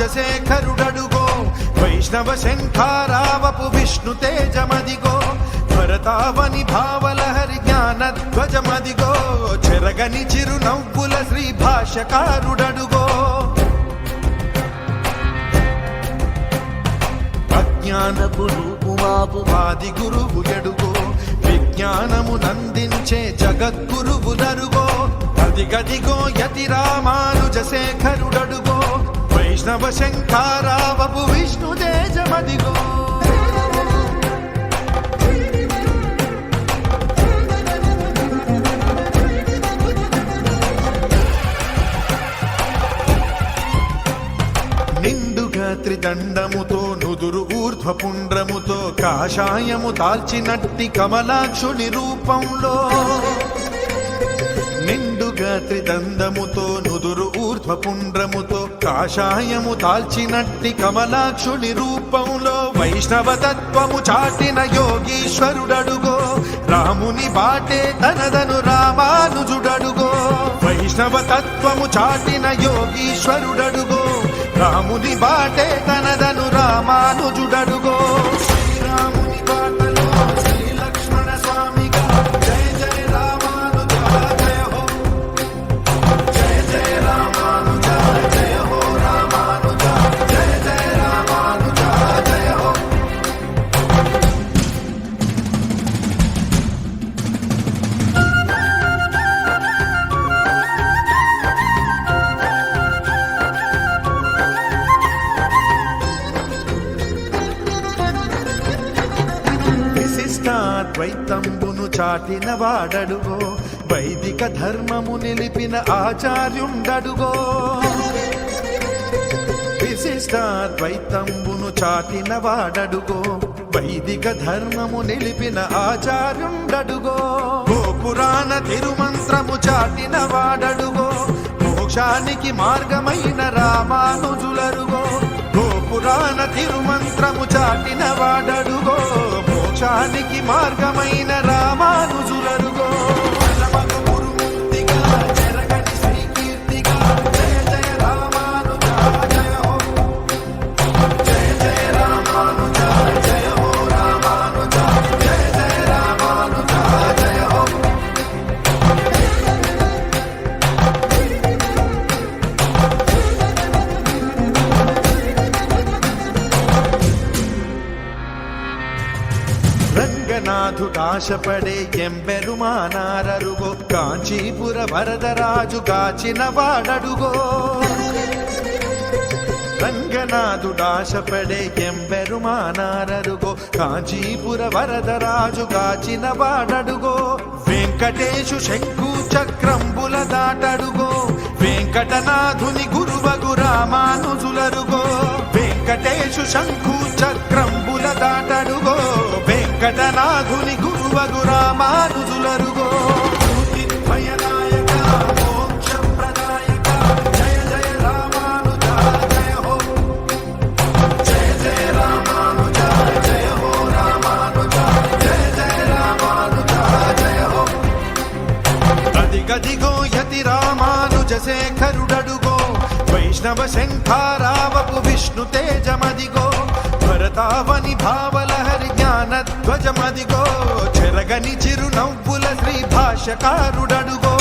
రామానుజశేఖరుడడుగో వైష్ణవ శంఖారావపు విష్ణు తేజమదిగో భరతావని భావలహరి జ్ఞానధ్వజమదిగో చెరగని చిరునవ్వుల శ్రీ భాష్యకారుడడుగో అజ్ఞానపు రూపుమాపు ఆది గురువు ఎడుగో విజ్ఞానము నందించే జగద్గురువు నరుగో అదిగదిగో యతి రామానుజశేఖరుడడుగో వైష్ణవ శంఖారావపు విష్ణు తేజమదిగో నిండుగా త్రిదండముతో నుదురు ఊర్ధ్వపుండ్రముతో కాషాయము దాల్చినట్టి కమలాక్షుని రూపంలో నిండుగా త్రిదండముతో నుదురు ఊర్ధ్వపుండ్రముతో కాషాయము దాల్చినట్టి కమలాక్షుని రూపంలో వైష్ణవ తత్వము చాటిన యోగీశ్వరుడడుగో రాముని బాటే తనదను రామానుజుడడుగో వైష్ణవ తత్వము చాటిన యోగీశ్వరుడడుగో రాముని బాటే తనదను రామానుజుడడుగో శ్రీరాముని బాటలో శ్రీ లక్ష్మణ స్వామిగా జయ జయ రామానుజ జయ హో జయ జయ రామానుజ జయ హో రామానుజ జయ జయ రామానుజ జయ హో విశిష్టాద్వైతంబును చాటిన వాడడుగో వైదిక ధర్మము నిలిపిన ఆచార్యుండడుగో విశిష్టాద్వైతంబును చాటిన వాడడుగో వైదిక ధర్మము నిలిపిన ఆచార్యుండడుగో గోపురాణ తిరుమంత్రము చాటిన వాడడుగో మోక్షానికి మార్గమైన రామానుజులరుగో గోపురాణ తిరుమంత్రము చాటిన వాడడుగో మోక్షానికి మార్గమైన రామానుజులరుగో చెరగని శ్రీకీర్తిగా జయ జయ రామానుజ జయ హో జయ జయ రామానుజ జయ హో రామానుజ జయ జయ రామానుజ జయ హో రంగనాథుడాశపడే ఎంబెరుమానారరుగో కాంచీపుర వరదరాజు గాచిన వాడడుగో రంగనాథుడాశపడే ఎంబెరుమానారరుగో కాంచీపుర వరదరాజు గాచిన వాడడుగో వెంకటేశు శంకు చక్రంబుల దాటడుగో వెంకటనాథుని గురువగు రామానుజులరుగో వెంకటేశు శంకు చక్రంబుల దాటడుగో వెంకటనాథుని గురువగు రామానుజులరుగో భయనాయక మోక్షప్రదాయక జయ జయ రామానుజ జయ హో జయ జయ రామానుజ జయ హో రామానుజ జయ జయ రామానుజ జయ హో అదిగదిగో యతి రామానుజశేఖరుడడుగో వైష్ణవ శంఖారావపు విష్ణు తేజమదిగో భరతావని భావలహరి జ్ఞానధ్వజమదిగో చెరగని చిరునవ్వుల శ్రీ భాష్యకారుడడుగో